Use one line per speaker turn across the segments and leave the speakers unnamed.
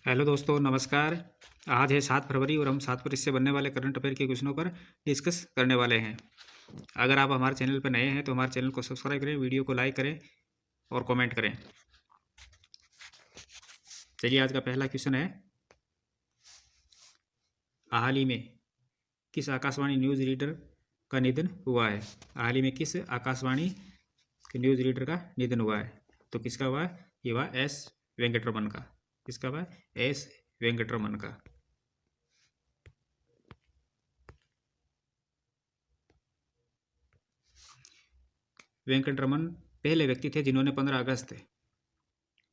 Hello दोस्तों, नमस्कार। आज है 7 फरवरी और हम 7 फरवरी से बनने वाले करंट अफेयर के क्वेश्चनों पर डिस्कस करने वाले हैं। अगर आप हमारे चैनल पर नए हैं तो हमारे चैनल को सब्सक्राइब करें, वीडियो को लाइक करें और कमेंट करें। चलिए, आज का पहला क्वेश्चन है, हाल ही में किस आकाशवाणी न्यूज़ रीडर का निधन हुआ है? हाल ही में किस आकाशवाणी के न्यूज़ रीडर का निधन हुआ है? तो किसका हुआ? ये हुआ एस वेंकटरमन का। किसका हुआ? एस वेंकटरमन का। वेंकटरमन पहले व्यक्ति थे जिन्होंने 15 अगस्त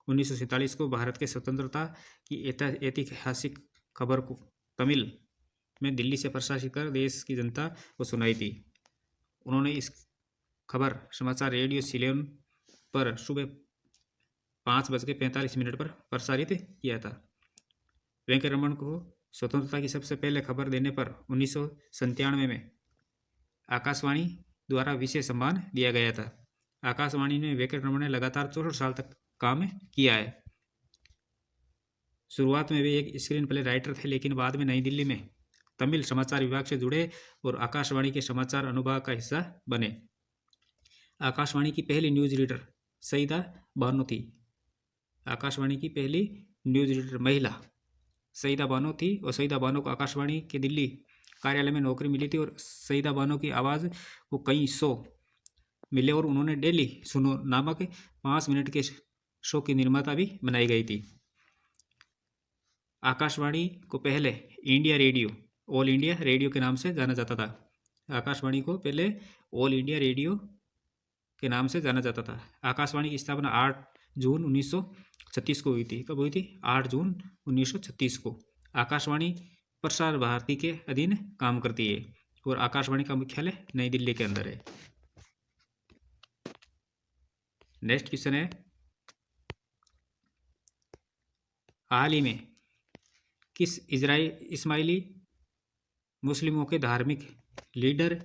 1947 को भारत के स्वतंत्रता की ऐतिहासिक खबर को तमिल में दिल्ली से प्रसारित कर देश की जनता को सुनाई थी। उन्होंने इस खबर समाचार रेडियो सिलोन पर सुबह 5:45 पर प्रसारित किया था। वेंकटरमन को स्वतंत्रता की सबसे पहले खबर देने पर 1997 में आकाशवाणी द्वारा विशेष सम्मान दिया गया था। आकाशवाणी में वेंकटरमन ने लगातार 64 साल तक काम किया है। शुरुआत में वे एक स्क्रीन प्ले राइटर थे, लेकिन बाद में नई दिल्ली में तमिल समाचार विभाग से जुड़े और आकाशवाणी के समाचार अनुभाग का हिस्सा बने। आकाशवाणी की पहली न्यूज़ रीडर सईदा बानो थी। आकाशवाणी की पहली न्यूज़ रीडर महिला सईदा बानो थी और सईदा बानो को आकाशवाणी के दिल्ली कार्यालय में नौकरी मिली थी और सईदा बानो की आवाज़ को कई शो मिले और उन्होंने डेली सुनो नामक 5 मिनट के शो की निर्माता भी बनाई गई थी। आकाशवाणी को पहले India radio, all India radio के नाम से जाना जाता था। आकाशवाणी को पहले ऑल इंडिया रेडियो के नाम से जाना जाता था। आकाशवाणी की स्थापना 8 जून 1936 को हुई थी। कब हुई थी? 8 जून 1936 को। आकाशवाणी प्रसार भारती के अधीन काम करती है और आकाशवाणी का मुख्यालय नई दिल्ली के अंदर है। नेक्स्ट क्वेश्चन है, हाल ही में किस इस्माइली मुस्लिमों के धार्मिक लीडर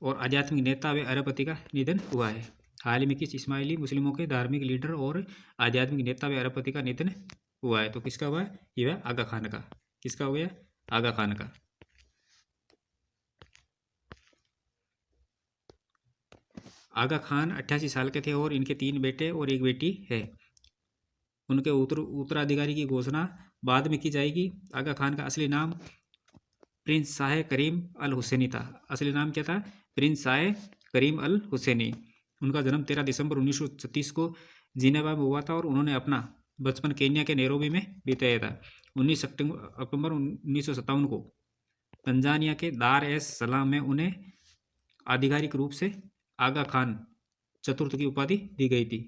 और आध्यात्मिक नेता व अरबपति का निधन हुआ है? हाल ही में किस इस्माइली मुस्लिमों के धार्मिक लीडर और आध्यात्मिक नेता व अरबपति का निधन हुआ है? तो किसका हुआ है? ये हुआ आगा खान का। किसका हो गया? आगा खान का। आगा खान 88 साल के थे और इनके 3 बेटे और 1 बेटी है। उनके उत्तराधिकारी की घोषणा बाद में की जाएगी। आगा खान का असली नाम प्रिंस शाह करीम अल हुसैनी था। असली नाम क्या था? प्रिंस शाह करीम अल हुसैनी। उनका जन्म 13 दिसंबर 1936 को जिनेवा में हुआ था और उन्होंने अपना बचपन केन्या के नैरोबी में बिताया था। 19 अक्टूबर 1957 को तंजानिया के दार एस सलाम में उन्हें आधिकारिक रूप से आगा खान चतुर्थ की उपाधि दी गई थी।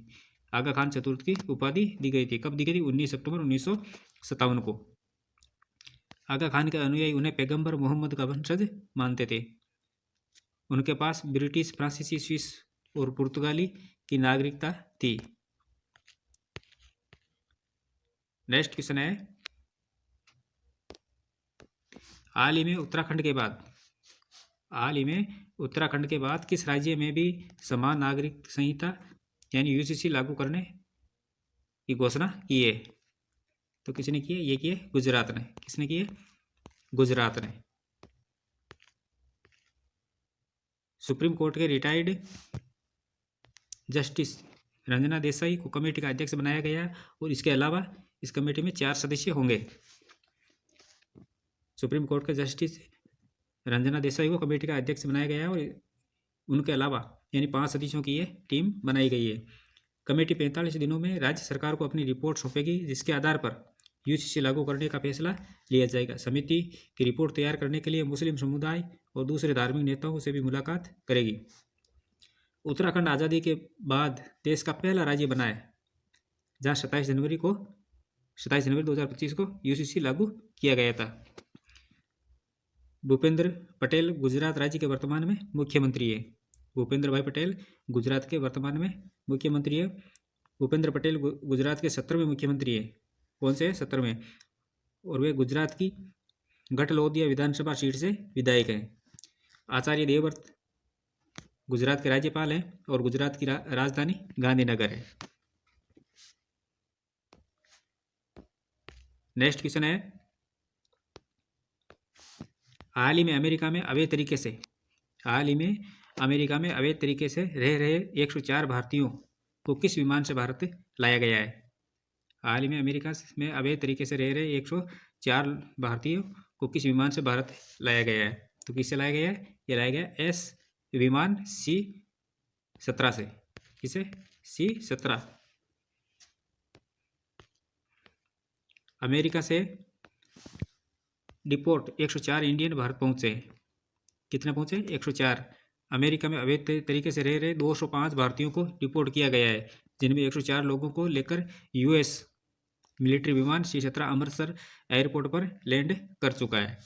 आगा खान चतुर्थ की उपाधि दी गई थी। कब दी गई थी? 19 अक्टूबर 1957 को। आगा खान के अनुयायी उन्हें पैगंबर मोहम्मद का वंशज मानते थे। उनके पास ब्रिटिश, फ्रांसीसी, स्विस और पुर्तगाली की नागरिकता थी। नेक्स्ट क्वेश्चन है, हाल ही में उत्तराखंड के बाद किस राज्य में भी समान नागरिक संहिता यानी यूसीसी लागू करने की घोषणा की है? तो किसने की है? ये की है गुजरात ने। किसने की है? गुजरात ने। सुप्रीम कोर्ट के रिटायर्ड जस्टिस रंजना देसाई को कमेटी का अध्यक्ष बनाया गया और इसके अलावा इस कमेटी में 4 सदस्य होंगे। सुप्रीम कोर्ट के जस्टिस रंजना देसाई को कमेटी का अध्यक्ष बनाया गया है और उनके अलावा यानी 5 सदस्यों की ये टीम बनाई गई है। कमेटी 45 दिनों में राज्य सरकार को अपनी रिपोर्ट सौंपेगी, जिसके आधार पर यूसीसी लागू करने का फैसला लिया जाएगा। समिति की रिपोर्ट तैयार करने के लिए मुस्लिम समुदाय और दूसरे धार्मिक नेताओं से भी मुलाकात करेगी। उत्तराखंड आज़ादी के बाद देश का पहला राज्य बना है जहाँ 27 जनवरी 2025 को यूसीसी लागू किया गया था। भूपेंद्र पटेल गुजरात राज्य के वर्तमान में मुख्यमंत्री है। भूपेंद्र भाई पटेल गुजरात के वर्तमान में मुख्यमंत्री है। भूपेंद्र पटेल गुजरात के 17वें मुख्यमंत्री है। कौन से? 17वें। और वे गुजरात की गठलोदिया विधानसभा सीट से विधायक हैं। आचार्य देवव्रत गुजरात के राज्यपाल हैं और गुजरात की राजधानी गांधीनगर है। नेक्स्ट क्वेश्चन है, हाल ही में अमेरिका में अवैध तरीके से रह रहे 104 भारतीयों को किस विमान से भारत लाया गया है? हाल ही में अमेरिका में अवैध तरीके से रह रहे 104 भारतीयों को किस विमान से भारत लाया गया है? तो किससे लाया गया है? ये लाया गया एस विमान C-17 से। किसे? C-17। अमेरिका से डिपोर्ट 104 इंडियन भारत पहुंचे। कितने पहुंचे? 104। अमेरिका में अवैध तरीके से रह रहे 205 भारतीयों को डिपोर्ट किया गया है, जिनमें 104 लोगों को लेकर यूएस मिलिट्री विमान C-17 अमृतसर एयरपोर्ट पर लैंड कर चुका है।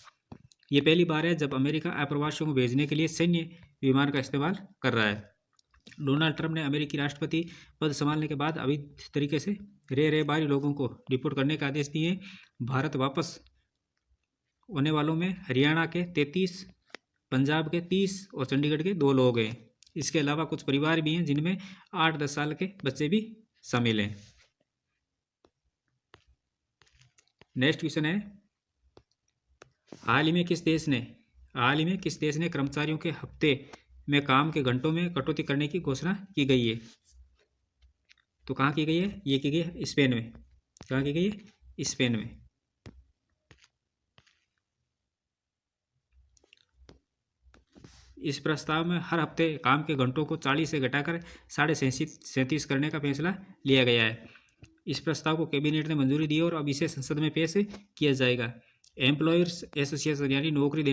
ये पहली बार है जब अमेरिका अप्रवासियों को भेजने के लिए सैन्य विमान का इस्तेमाल कर रहा है। डोनाल्ड ट्रंप ने अमेरिकी राष्ट्रपति पद संभालने के बाद अवैध तरीके से रह रहे बाहरी लोगों को डिपोर्ट करने के आदेश दिए। भारत वापस होने वालों में हरियाणा के 33, पंजाब के 30 और चंडीगढ़ के 2 लोग हैं। इसके अलावा कुछ परिवार भी हैं जिनमें 8-10 साल के बच्चे भी शामिल हैं। नेक्स्ट क्वेश्चन है, हाल ही में किस देश ने कर्मचारियों के हफ्ते में काम के घंटों में कटौती करने की घोषणा की गई है? तो कहाँ की गई है? ये की गई है स्पेन में। कहाँ की गई है? स्पेन में। इस प्रस्ताव में हर हफ्ते काम के घंटों को 40 से घटाकर 37.5 करने का फैसला लिया गया है। इस प्रस्ताव को कैबिनेट ने मंजूरी दी और अब इसे संसद में पेश किया जाएगा। एम्प्लॉयर्स एसोसिएशन यानी नौकरी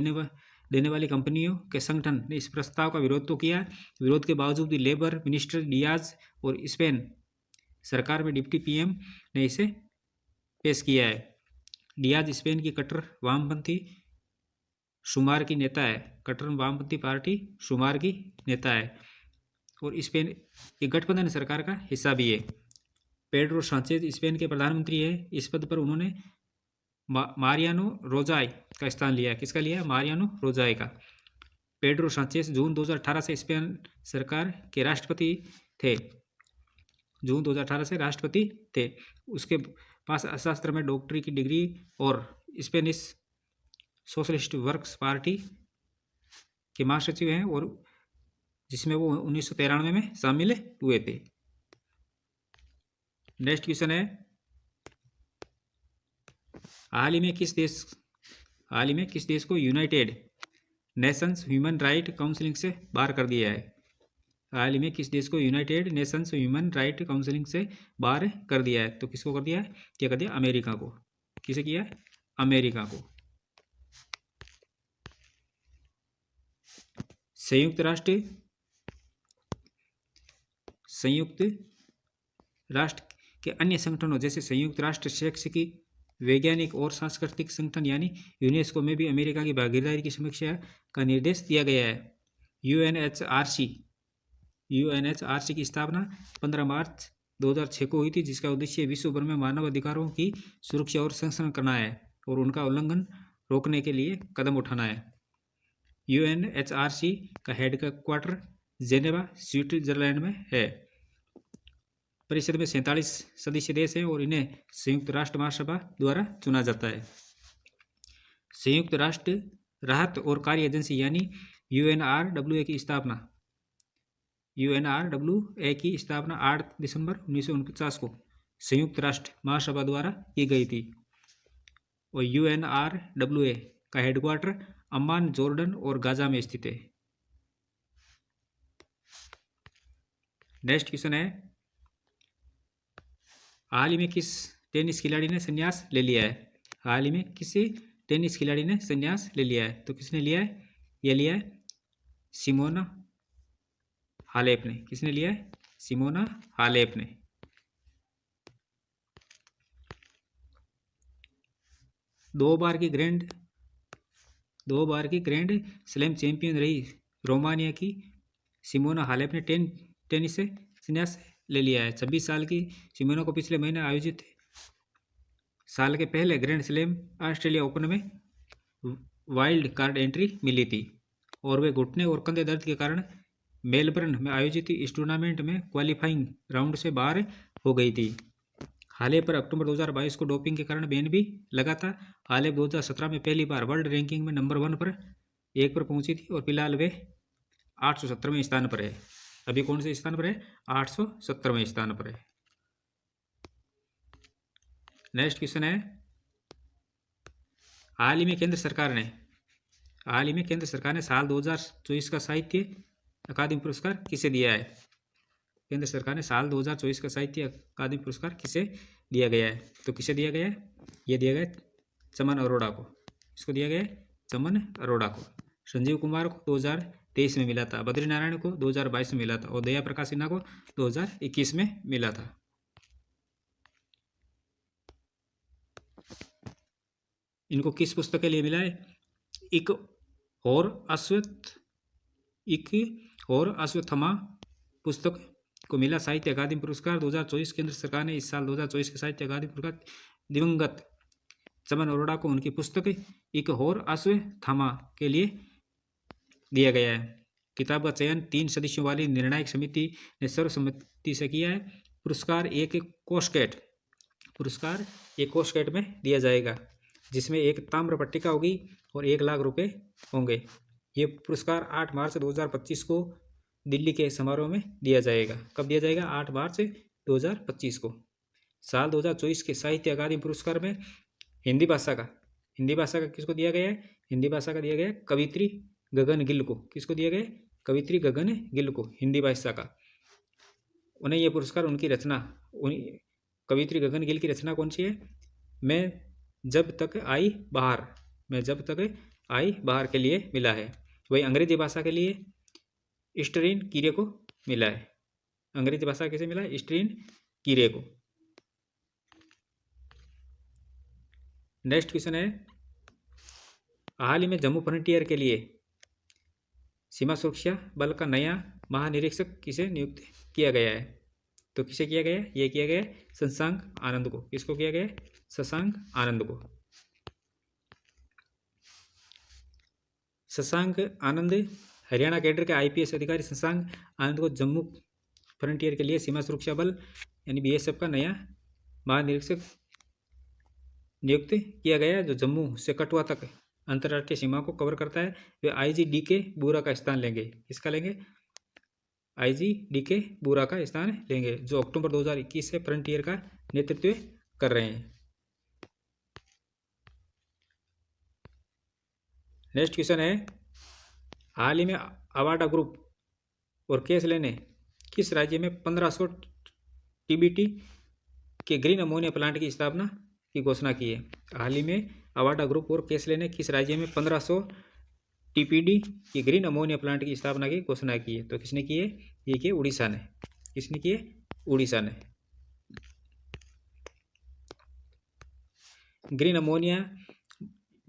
देने वाली कंपनियों के संगठन ने इस प्रस्ताव का विरोध तो किया। विरोध के बावजूद भी लेबर मिनिस्टर डियाज और स्पेन सरकार में डिप्टी पीएम ने इसे पेश किया है। डियाज स्पेन की कट्टर वामपंथी शुमार की नेता है। कट्टर वामपंथी पार्टी शुमार की नेता है और स्पेन एक गठबंधन सरकार का हिस्सा भी है। पेड्रो सांचेज स्पेन के प्रधानमंत्री है। इस पद पर उन्होंने मारियानो रोजाई का स्थान लिया है। किसका लिया है? मारियानो रोजाई का। पेड्रो सांचेज जून 2018 से स्पेन सरकार के राष्ट्रपति थे। जून 2018 से राष्ट्रपति थे। उसके पास अर्थशास्त्र में डॉक्टरी की डिग्री और स्पेनिश सोशलिस्ट वर्क्स पार्टी के महासचिव हैं और जिसमें वो 1993 में शामिल हुए थे। नेक्स्ट क्वेश्चन है, हाल ही में किस देश को United Nations human right council से बाहर कर दिया है? हाल ही में किस देश को United Nations human right council से बाहर कर दिया है? तो किसको कर दिया है? क्या कर दिया? अमेरिका को। किसे किया है? अमेरिका को। संयुक्त राष्ट्र के अन्य संगठनों जैसे संयुक्त राष्ट्र शैक्षिकी, वैज्ञानिक और सांस्कृतिक संगठन यानी यूनेस्को में भी अमेरिका की भागीदारी की समीक्षा का निर्देश दिया गया है। यूएनएचआरसी की स्थापना 15 मार्च 2006 को हुई थी, जिसका उद्देश्य विश्व भर में मानव अधिकारों की सुरक्षा और संरक्षण करना है और उनका उल्लंघन रोकने के लिए कदम उठाना है। यूएनएचआरसी का हेडक्वार्टर जेनेवा स्विट्जरलैंड में है। परिषद में 47 सदस्य देश हैं और इन्हें संयुक्त राष्ट्र महासभा द्वारा चुना जाता है। संयुक्त राष्ट्र राहत और कार्य एजेंसी यानी यूएनआरडब्ल्यूए की स्थापना 8 दिसंबर 1949 को संयुक्त राष्ट्र महासभा द्वारा की गई थी और यूएनआरडब्ल्यूए का हेडक्वार्टर अम्मान, जॉर्डन और गाजा में स्थित है। नेक्स्ट क्वेश्चन है, हाल ही में किस टेनिस खिलाड़ी ने संन्यास ले लिया है? हाल ही में किसी टेनिस खिलाड़ी ने संन्यास ले लिया है? तो किसने लिया है? यह लिया है सिमोना हालेप ने। किसने लिया है? सिमोना हालेप ने। दो बार की ग्रैंड स्लैम चैंपियन रही रोमानिया की सिमोना हालेप ने टेनिस से संन्यास ले लिया है। 26 साल की सिमोना को पिछले महीने आयोजित साल के पहले ग्रैंड स्लैम ऑस्ट्रेलिया ओपन में वाइल्ड कार्ड एंट्री मिली थी और वे घुटने और कंधे दर्द के कारण मेलबर्न में आयोजित इस टूर्नामेंट में क्वालिफाइंग राउंड से बाहर हो गई थी। हाल ही पर अक्टूबर 2022 को डोपिंग के कारण बैन भी लगा था। हाल ही 2017 में पहली बार वर्ल्ड रैंकिंग में नंबर 1 पर 1 पर पहुंची थी और फिलहाल वे 870वें स्थान पर है। अभी कौन से स्थान पर है? 870वें स्थान पर है। नेक्स्ट क्वेश्चन है, हाल ही में केंद्र सरकार ने साल 2024 का साहित्य अकादमी पुरस्कार किसे दिया है? केंद्र सरकार ने साल 2024 का साहित्य अकादमी पुरस्कार किसे दिया गया है? तो किसे दिया गया है? ये दिया गया चमन अरोड़ा को। इसको दिया गया है चमन अरोड़ा को। संजीव कुमार को 2023 में मिला था, बद्री नारायण को 2022 में मिला था और दया प्रकाश सिन्हा को 2021 में मिला था। इनको किस पुस्तक के लिए मिला है? एक और अश्वत्थामा पुस्तक को मिला साहित्य अकादमी पुरस्कार 2024। केंद्र सरकार ने इस साल 2024 के साहित्य अकादमी पुरस्कार दिवंगत चमन अरोड़ा को उनकी पुस्तक एक और अश्वत्थामा के लिए दिया गया है। किताब का चयन 3 सदस्यों वाली निर्णायक समिति ने सर्वसम्मति से किया है। पुरस्कार एक कोषकेट में दिया जाएगा, जिसमें एक ताम्र पट्टिका होगी और 1 लाख रुपए होंगे। ये पुरस्कार 8 मार्च 2025 को दिल्ली के समारोह में दिया जाएगा। कब दिया जाएगा? 8 मार्च 2025 को। साल 2024 के साहित्य अकादमी पुरस्कार में हिंदी भाषा का किसको दिया गया है? हिंदी भाषा का दिया गया कवित्री गगन गिल को। किसको दिया गया? कवित्री गगन गिल को, हिंदी भाषा का। उन्हें यह पुरस्कार उनकी रचना, कवित्री गगन गिल की रचना कौन सी है? मैं जब तक आई बाहर के लिए मिला है। वही अंग्रेजी भाषा के लिए स्टरीन कीरे को मिला है। अंग्रेजी भाषा किसे मिला है? स्टरीन कीरे को। नेक्स्ट क्वेश्चन है, हाल ही में जम्मू फ्रंटियर के लिए सीमा सुरक्षा बल का नया महानिरीक्षक किसे नियुक्त किया गया है? तो किसे किया गया है? ये किया गया है शशांक आनंद को। किसको किया गया है? शशांक आनंद को। शशांक आनंद हरियाणा कैडर के IPS अधिकारी शशांक आनंद को जम्मू फ्रंटियर के लिए सीमा सुरक्षा बल यानी BSF का नया महानिरीक्षक नियुक्त किया गया है, जो जम्मू से कठुआ तक अंतर्राष्ट्रीय सीमा को कवर करता है। वे IG DK बोरा का स्थान लेंगे। किसका लेंगे? IG DK बोरा का स्थान लेंगे, जो अक्टूबर 2021 से फ्रंटियर का नेतृत्व कर रहे हैं। नेक्स्ट क्वेश्चन है, हाल ही में अवाडा ग्रुप और केसले ने किस राज्य में 1500 TBT के ग्रीन अमोनिया प्लांट की स्थापना की घोषणा की है? हाल ही में अवाडा ग्रुप और केसले ने किस राज्य में 1500 TPD की ग्रीन अमोनिया प्लांट की स्थापना की घोषणा की है? तो किसने की है? ये की उड़ीसा ने। किसने की है? उड़ीसा ने। ग्रीन अमोनिया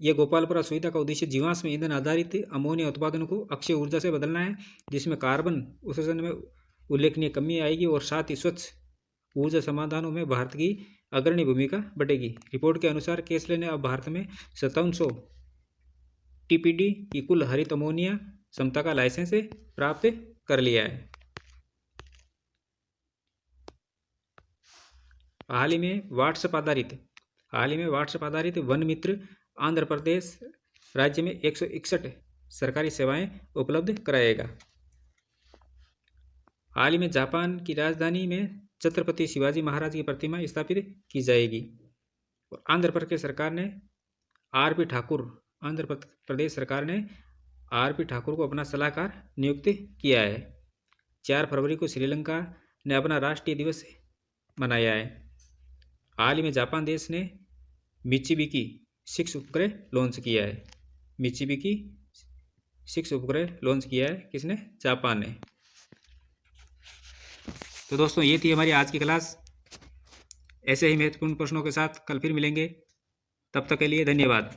ये गोपालपुरा सुविधा का उद्देश्य जीवाश्म ईंधन आधारित अमोनिया उत्पादन को अक्षय ऊर्जा से बदलना है, जिसमें कार्बन उत्सर्जन में उल्लेखनीय कमी आएगी और साथ ही स्वच्छ ऊर्जा समाधानों में भारत की अग्रणी भूमिका बढ़ेगी। रिपोर्ट के अनुसार केसले ने अब भारत में 5700 TPD की कुल हरित अमोनिया क्षमता का लाइसेंस प्राप्त कर लिया है। हाल ही में व्हाट्सएप आधारित वन मित्र आंध्र प्रदेश राज्य में 161 सरकारी सेवाएं उपलब्ध कराएगा। हाल ही में जापान की राजधानी में छत्रपति शिवाजी महाराज की प्रतिमा स्थापित की जाएगी। और आंध्र प्रदेश सरकार ने आर पी ठाकुर को अपना सलाहकार नियुक्त किया है। 4 फरवरी को श्रीलंका ने अपना राष्ट्रीय दिवस मनाया है। हाल ही में जापान देश ने मित्सुबिशी 6 उपग्रह लॉन्च किया है। मित्सुबिशी 6 उपग्रह लॉन्च किया है। किसने? जापान ने। तो दोस्तों, ये थी हमारी आज की क्लास। ऐसे ही महत्वपूर्ण प्रश्नों के साथ कल फिर मिलेंगे। तब तक के लिए धन्यवाद।